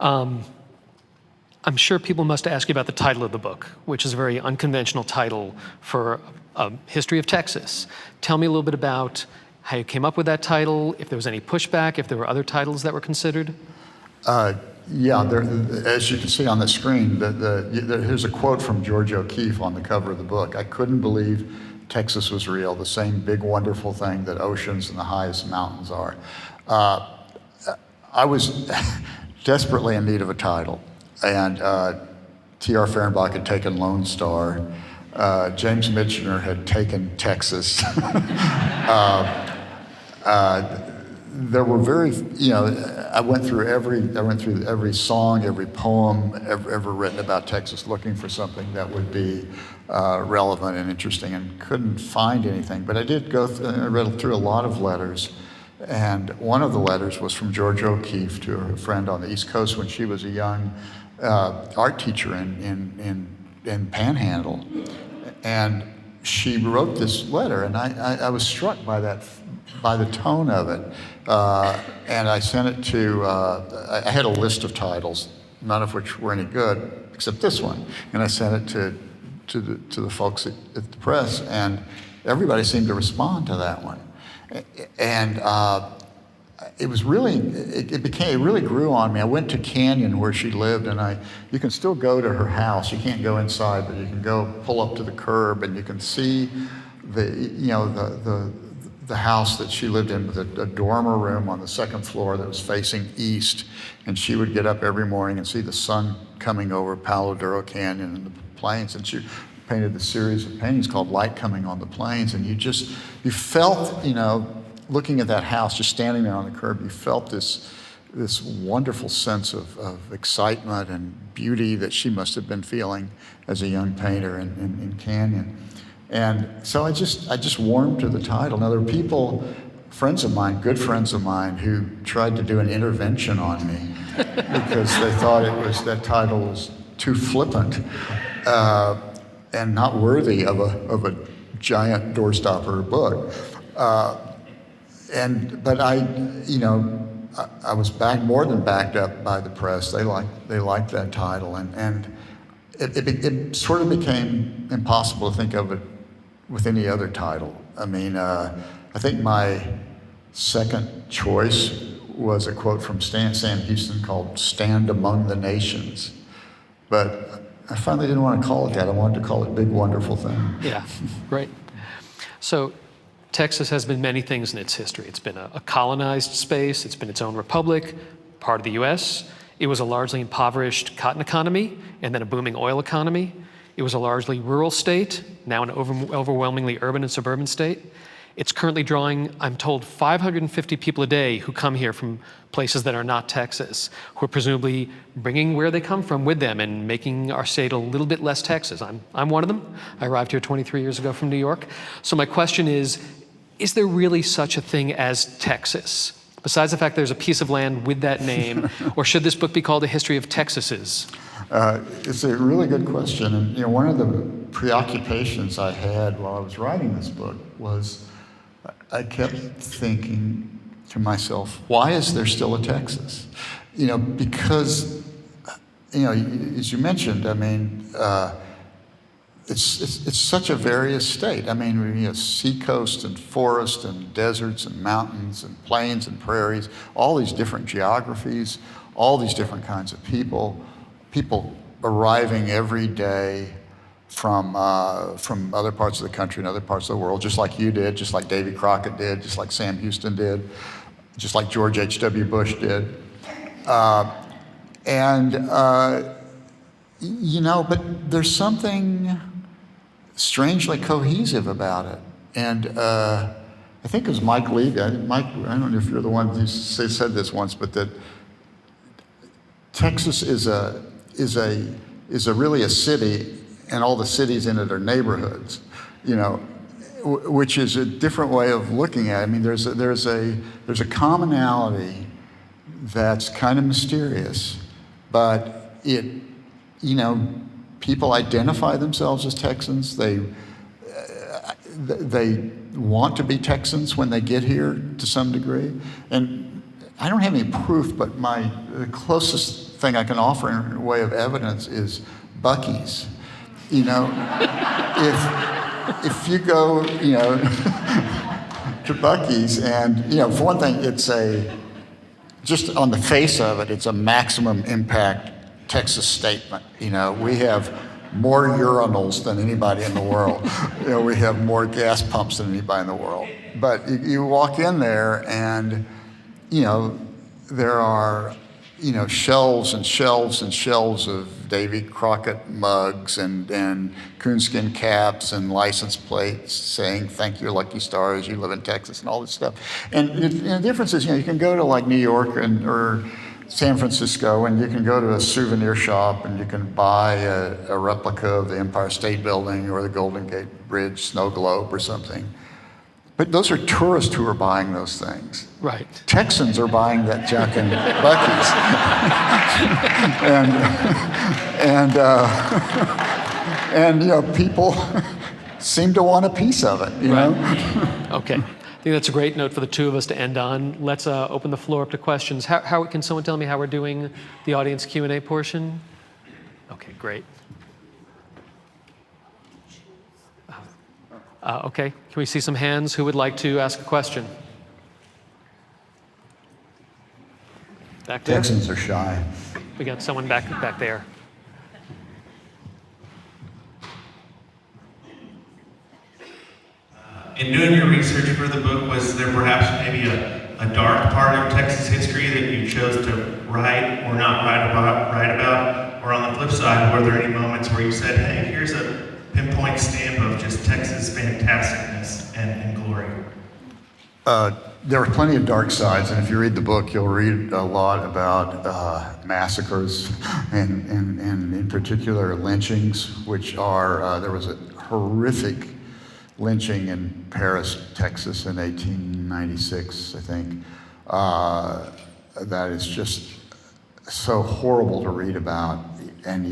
I'm sure people must ask you about the title of the book, which is a very unconventional title for a history of Texas. Tell me a little bit about how you came up with that title, if there was any pushback, if there were other titles that were considered. As you can see on the screen, here's a quote from George O'Keeffe on the cover of the book. "I couldn't believe Texas was real, the same big wonderful thing that oceans and the highest mountains are." I was desperately in need of a title, and T.R. Fehrenbach had taken Lone Star. James Michener had taken Texas. There were I went through every song, every poem ever written about Texas, looking for something that would be relevant and interesting, and couldn't find anything. But I did I read through a lot of letters, and one of the letters was from George O'Keeffe to a friend on the East Coast when she was a young art teacher in Panhandle, and she wrote this letter, and I was struck by the tone of it, and I sent it to. I had a list of titles, none of which were any good except this one, and I sent it to the folks at the press, and everybody seemed to respond to that one, and it was really it really grew on me. I went to Canyon where she lived, and you can still go to her house. You can't go inside, but you can go pull up to the curb, and you can see the house that she lived in with a dormer room on the second floor that was facing east, and she would get up every morning and see the sun coming over Palo Duro Canyon and the plains, and she painted a series of paintings called Light Coming on the Plains, and you felt, looking at that house, just standing there on the curb, you felt this wonderful sense of excitement and beauty that she must have been feeling as a young painter in Canyon. And so I just warmed to the title. Now there were people, friends of mine, good friends of mine, who tried to do an intervention on me because they thought that title was too flippant and not worthy of a giant doorstopper book. But I was more than backed up by the press. They liked that title, and it sort of became impossible to think of it with any other title. I think my second choice was a quote from Sam Houston called "Stand Among the Nations," but I finally didn't want to call it that. I wanted to call it "Big Wonderful Thing." Yeah, great. So Texas has been many things in its history. It's been a colonized space, it's been its own republic, part of the US. It was a largely impoverished cotton economy and then a booming oil economy. It was a largely rural state, now an overwhelmingly urban and suburban state. It's currently drawing, I'm told, 550 people a day who come here from places that are not Texas, who are presumably bringing where they come from with them and making our state a little bit less Texas. I'm one of them. I arrived here 23 years ago from New York. So my question is there really such a thing as Texas? Besides the fact there's a piece of land with that name, or should this book be called A History of Texases? It's a really good question. And one of the preoccupations I had while I was writing this book was I kept thinking to myself, why is there still a Texas? Because, as you mentioned, I mean, it's such a various state. I mean, we have seacoast and forest and deserts and mountains and plains and prairies, all these different geographies, all these different kinds of people arriving every day from other parts of the country and other parts of the world, just like you did, just like Davy Crockett did, just like Sam Houston did, just like George H.W. Bush did. But there's something strangely cohesive about it. And I think it was Mike Levy. Mike, I don't know if you're the one who said this once, but that Texas is really a city, and all the cities in it are neighborhoods, which is a different way of looking at it. I mean, there's a commonality that's kind of mysterious, but people identify themselves as Texans. They want to be Texans when they get here to some degree. And I don't have any proof, but the closest thing I can offer in a way of evidence is Buc-ee's. If you go, to Buc-ee's, and for one thing, it's just on the face of it, it's a maximum impact Texas statement. We have more urinals than anybody in the world. We have more gas pumps than anybody in the world. But you walk in there, and there are shelves and shelves and shelves of Davy Crockett mugs and coonskin caps and license plates saying, "Thank your lucky stars, you live in Texas," and all this stuff. And the difference is, you can go to like New York or San Francisco, and you can go to a souvenir shop and you can buy a replica of the Empire State Building or the Golden Gate Bridge snow globe or something. But those are tourists who are buying those things. Right. Texans are buying that junk in Buc-ee's. and people seem to want a piece of it, Right. Okay. I think that's a great note for the two of us to end on. Let's open the floor up to questions. How can someone tell me how we're doing the audience Q&A portion? Okay, great. Okay, can we see some hands? Who would like to ask a question? Back there? Texans are shy. We got someone back there. In doing your research for the book, was there perhaps maybe a dark part of Texas history that you chose to write or not write about? Or on the flip side, were there any moments where you said, hey, here's a pinpoint stamp of just Texas fantasticness and glory? There are plenty of dark sides, and if you read the book, you'll read a lot about massacres and in particular lynchings, which are, there was a horrific lynching in Paris, Texas in 1896, I think. That is just so horrible to read about, and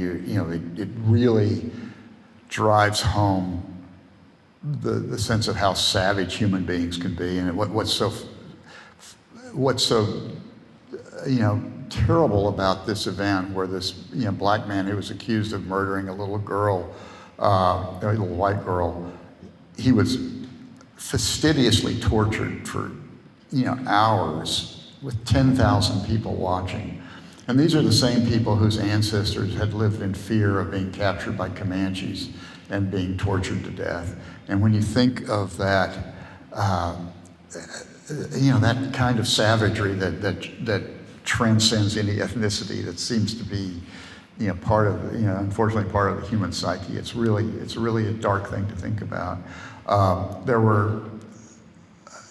it really drives home the sense of how savage human beings can be, and what's so terrible about this event, where this black man who was accused of murdering a little girl, a little white girl, he was fastidiously tortured for hours with 10,000 people watching. And these are the same people whose ancestors had lived in fear of being captured by Comanches and being tortured to death. And when you think of that, that kind of savagery that transcends any ethnicity, that seems to be, part of, unfortunately part of the human psyche. It's really a dark thing to think about. There were,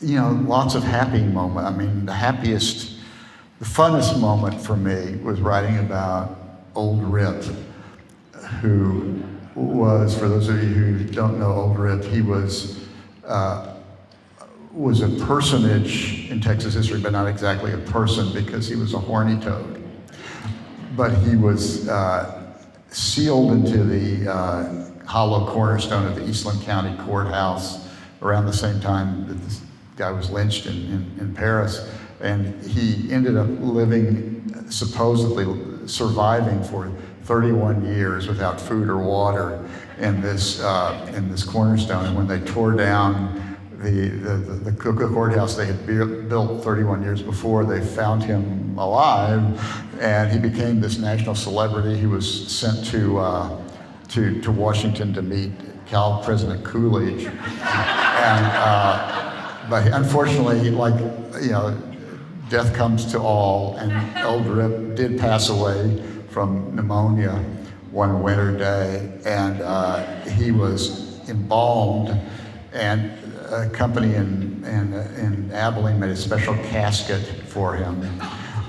lots of happy moments. I mean, the funnest moment for me was writing about Old Rip, who was, for those of you who don't know Old Rip, he was a personage in Texas history, but not exactly a person, because he was a horny toad. But he was sealed into the hollow cornerstone of the Eastland County Courthouse around the same time that this guy was lynched in Paris. And he ended up supposedly surviving for 31 years without food or water in this cornerstone. And when they tore down the courthouse they had built 31 years before, they found him alive, and he became this national celebrity. He was sent to Washington to meet President Coolidge, but unfortunately, death comes to all, and Old Rip did pass away from pneumonia one winter day, and he was embalmed, and a company in Abilene made a special casket for him.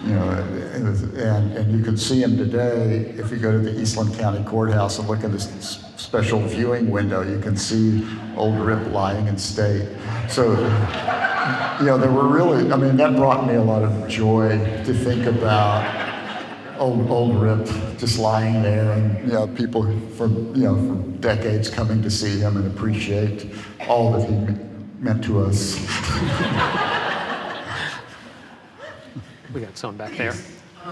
And you can see him today if you go to the Eastland County Courthouse and look in this special viewing window. You can see Old Rip lying in state. So, there were really, that brought me a lot of joy to think about old Rip just lying there, and people for decades coming to see him and appreciate all that he meant to us. We got someone back there.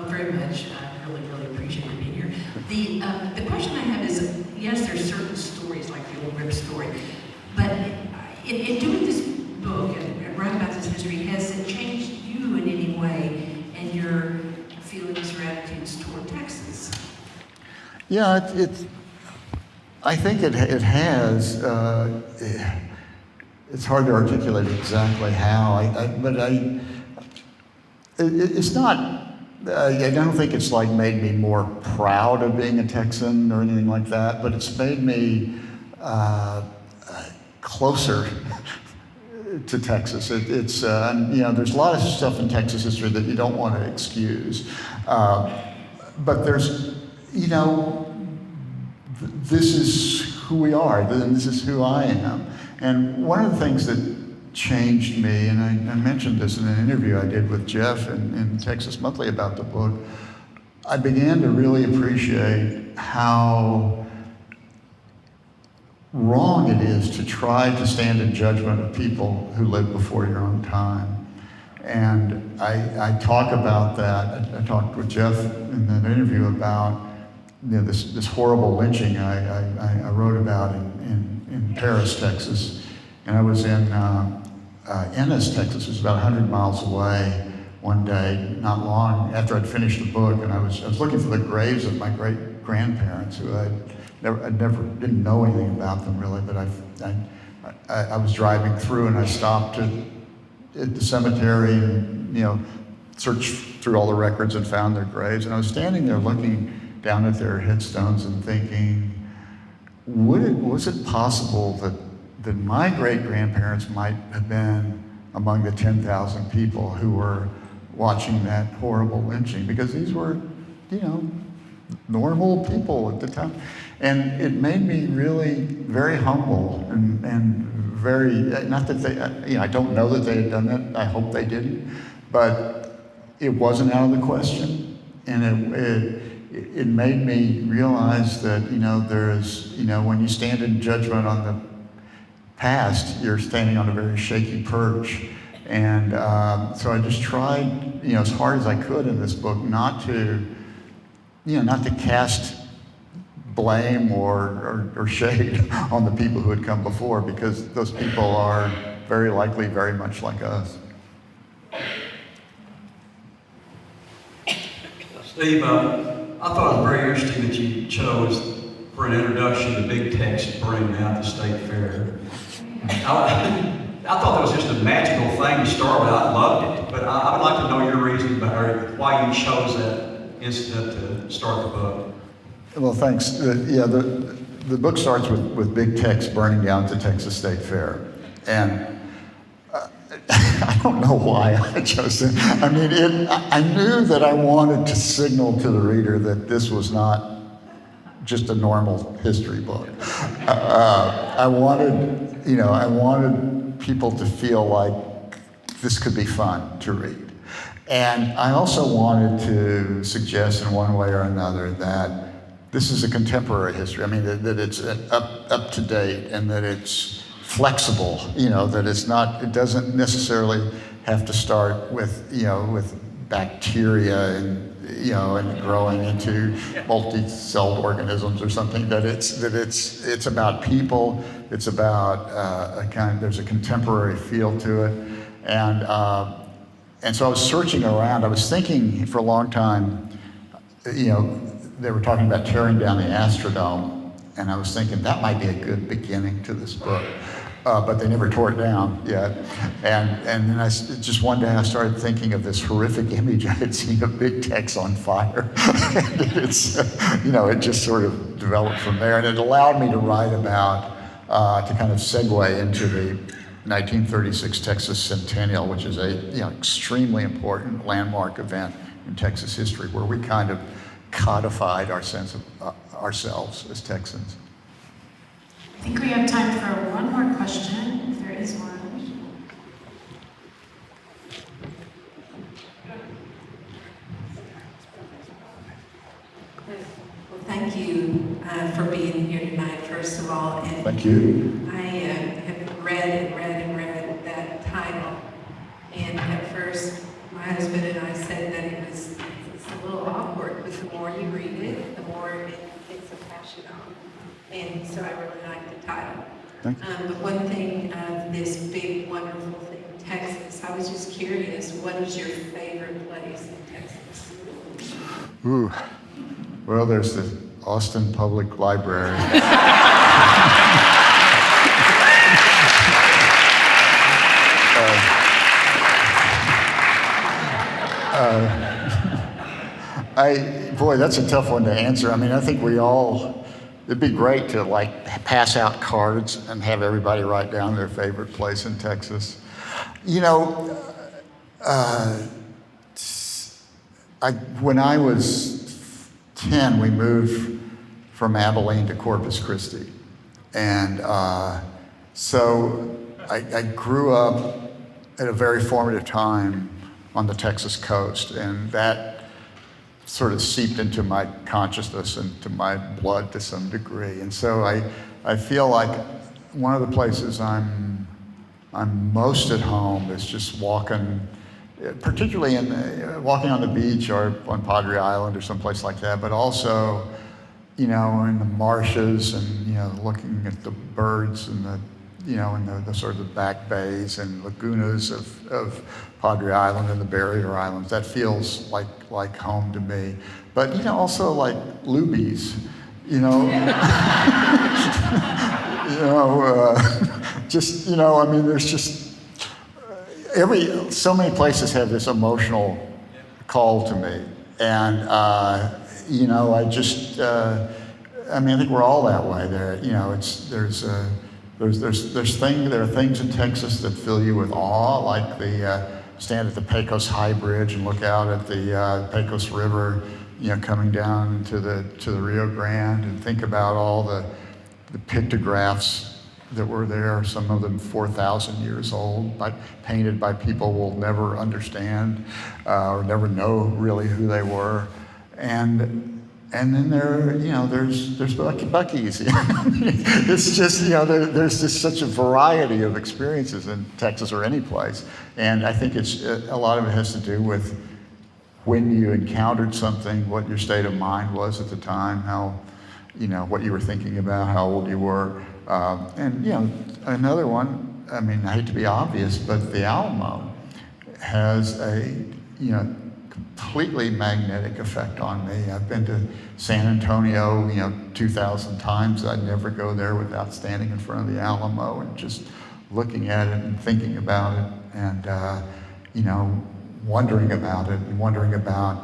Very much. I really, really appreciate you being here. The question I have is, yes, there's certain stories like the Old Rip story, but in doing this book and writing about this history, has it changed you in any way and your feelings or attitudes toward Texas? Yeah, I think it has. It's hard to articulate exactly how. It's not. I don't think it's made me more proud of being a Texan or anything like that, but it's made me closer to Texas. There's a lot of stuff in Texas history that you don't want to excuse, but there's, this is who we are, and this is who I am. And one of the things that changed me, and I mentioned this in an interview I did with Jeff in Texas Monthly about the book, I began to really appreciate how wrong it is to try to stand in judgment of people who lived before your own time. And I talk about that. I talked with Jeff in that interview about this horrible lynching I wrote about in Paris, Texas. And I was in Ennis, Texas, which is about 100 miles away, one day, not long after I'd finished the book, and I was looking for the graves of my great-grandparents, who I didn't know anything about them really, but I was driving through, and I stopped at the cemetery and searched through all the records and found their graves. And I was standing there looking down at their headstones and thinking, was it possible that my great-grandparents might have been among the 10,000 people who were watching that horrible lynching? Because these were, normal people at the time. And it made me really very humble and very, not that they, I don't know that they had done that, I hope they didn't, but it wasn't out of the question. And it made me realize that, there's, when you stand in judgment on the past, you're standing on a very shaky perch. And so I just tried, as hard as I could in this book, not to cast blame or shade on the people who had come before, because those people are very likely very much like us. Steve, I thought it was very interesting that you chose for an introduction the big text bring out the state fair. I I thought that was just a magical thing to start with. I loved it, but I would like to know your reason behind why you chose that incident to start the book. Well, thanks. The book starts with big text burning down at the Texas State Fair. And I don't know why I chose it. I mean, I knew that I wanted to signal to the reader that this was not just a normal history book. I wanted people to feel like this could be fun to read. And I also wanted to suggest in one way or another that this is a contemporary history. I mean, that it's up to date and that it's flexible, that it doesn't necessarily have to start with bacteria and growing into multi-celled organisms or something. That it's about people. It's about there's a contemporary feel to it, and so I was searching around. I was thinking for a long time, they were talking about tearing down the Astrodome, and I was thinking that might be a good beginning to this book. But they never tore it down yet. And then just one day I started thinking of this horrific image I had seen of big text on fire. And it just sort of developed from there. And it allowed me to write about, to kind of segue into the 1936 Texas Centennial, which is a extremely important landmark event in Texas history, where we kind of codified our sense of ourselves as Texans. I think we have time for one more question, if there is one. Well, thank you for being here tonight, first of all. And Thank you. I have read that title, and at first my husband and I said that it's a little awkward, but the more you read it, the more it takes a passion on. And so I really like the title. But one thing of this big, wonderful thing, Texas, I was just curious, what is your favorite place in Texas? Ooh, well, there's the Austin Public Library. Boy, that's a tough one to answer. I mean, I think it'd be great to pass out cards and have everybody write down their favorite place in Texas. When I was 10, we moved from Abilene to Corpus Christi. And so I grew up at a very formative time on the Texas coast, and that sort of seeped into my consciousness and to my blood to some degree. And so I feel like one of the places I'm most at home is just walking, particularly walking on the beach or on Padre Island or someplace like that, but also, in the marshes and, looking at the birds and the sort of the back bays and lagunas of Padre Island and the barrier islands. That feels like home to me. But also like Luby's, there's just so many places have this emotional call to me. And, I think we're all that way there. There are things in Texas that fill you with awe, like stand at the Pecos High Bridge and look out at the Pecos River, coming down to the Rio Grande, and think about all the pictographs that were there, some of them 4,000 years old, painted by people we'll never understand or never know really who they were. And then there's Buc-ee's. It's just, there's just such a variety of experiences in Texas or any place. And I think a lot of it has to do with when you encountered something, what your state of mind was at the time, how, what you were thinking about, how old you were. Another one, I hate to be obvious, but the Alamo has a, completely magnetic effect on me. I've been to San Antonio, 2,000 times. I'd never go there without standing in front of the Alamo and just looking at it and thinking about it and, wondering about it and wondering about,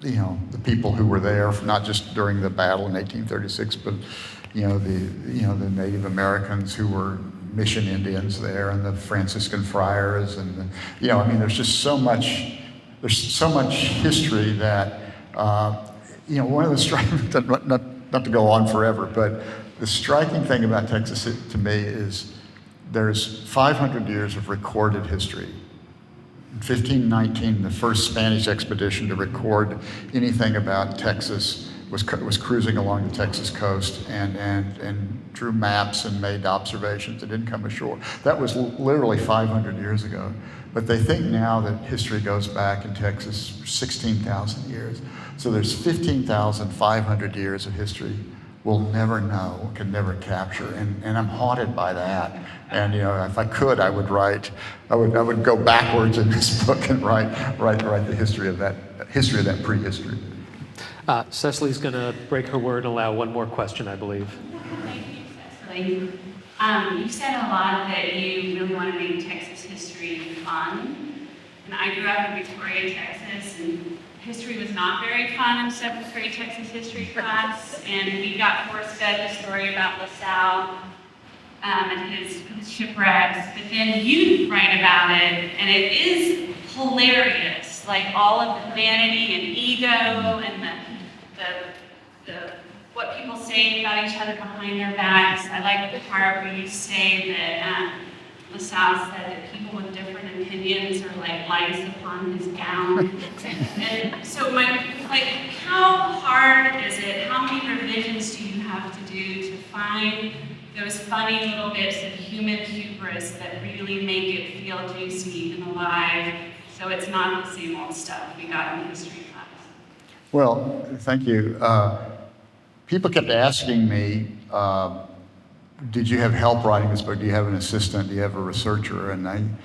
the people who were there, not just during the battle in 1836, but, the Native Americans who were mission Indians there and the Franciscan friars and, there's just so much history that, one of the striking, not to go on forever, but the striking thing about Texas to me is there's 500 years of recorded history. In 1519, the first Spanish expedition to record anything about Texas was cruising along the Texas coast and drew maps and made observations. It didn't come ashore. That was literally 500 years ago. But they think now that history goes back in Texas 16,000 years. So there's 15,500 years of history we'll never know, can never capture, and I'm haunted by that. And if I could, I would go backwards in this book and write the history of that prehistory. Cecily's going to break her word and allow one more question, I believe. Thank you, Cecily. You said a lot that you really want to make Texas history fun. And I grew up in Victoria, Texas, and history was not very fun in 7th grade Texas history class. And we got force-fed the story about LaSalle and his shipwrecks. But then you write about it, and it is hilarious. Like all of the vanity and ego and the what people say about each other behind their backs. I like the part where you say that LaSalle said that people with different opinions are like lice upon his gown. And so how hard is it? How many revisions do you have to do to find those funny little bits of human hubris that really make it feel juicy and alive, so it's not the same old stuff we got in history class? Well, thank you. People kept asking me, did you have help writing this book? Do you have an assistant? Do you have a researcher? And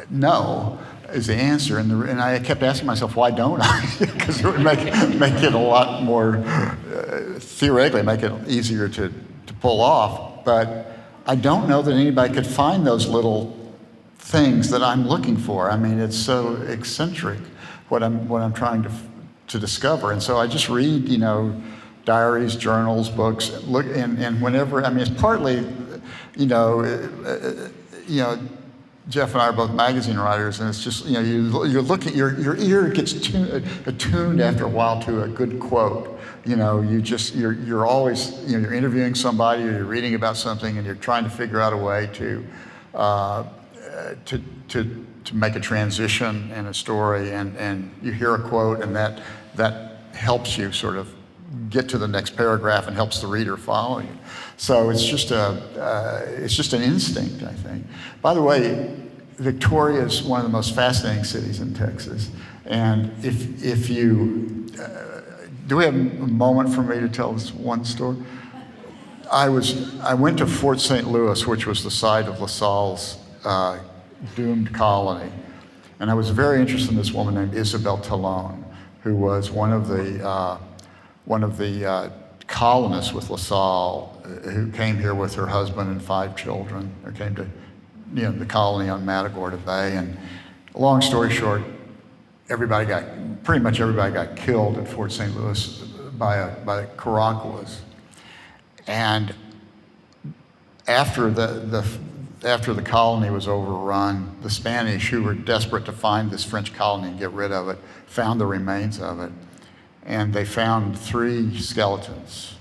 no is the answer. And I kept asking myself, why don't I? Because it would make it a lot more, theoretically, make it easier to pull off. But I don't know that anybody could find those little things that I'm looking for. I mean, it's so eccentric what I'm trying to discover. And so I just read, diaries, journals, books, look, and whenever, it's partly, Jeff and I are both magazine writers, and it's just, you're looking, your ear gets attuned after a while to a good quote. You're always, you're interviewing somebody, or you're reading about something, and you're trying to figure out a way to make a transition in a story, and you hear a quote, and that helps you sort of get to the next paragraph and helps the reader follow you. So it's just an instinct, I think. By the way, Victoria is one of the most fascinating cities in Texas. And if you, do we have a moment for me to tell this one story? I went to Fort St. Louis, which was the site of LaSalle's doomed colony. And I was very interested in this woman named Isabel Talon, who was one of the colonists with LaSalle who came here with her husband and 5 children. They came to the colony on Matagorda Bay. And long story short, pretty much everybody got killed at Fort St. Louis by Caracuas. And after the colony was overrun, the Spanish, who were desperate to find this French colony and get rid of it, found the remains of it. And they found 3 skeletons,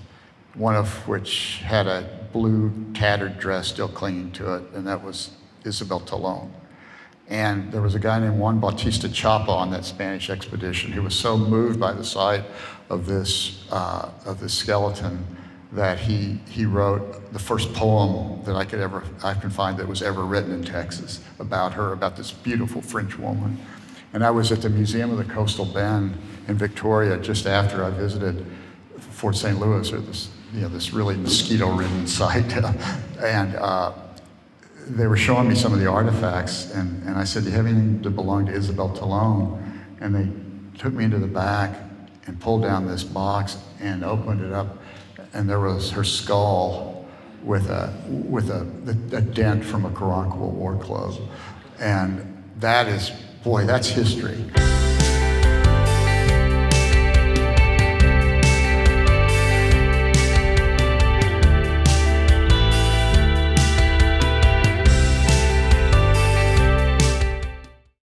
one of which had a blue tattered dress still clinging to it, and that was Isabel Talon. And there was a guy named Juan Bautista Chapa on that Spanish expedition who was so moved by the sight of this skeleton that he wrote the first poem that I can find that was ever written in Texas about her, about this beautiful French woman. And I was at the Museum of the Coastal Bend in Victoria just after I visited Fort St. Louis, or this really mosquito-ridden site, and they were showing me some of the artifacts, and I said, "Do you have anything that belonged to Isabel Talon?" And they took me into the back and pulled down this box and opened it up, and there was her skull a dent from a Quranquil war club. And that is, boy, that's history.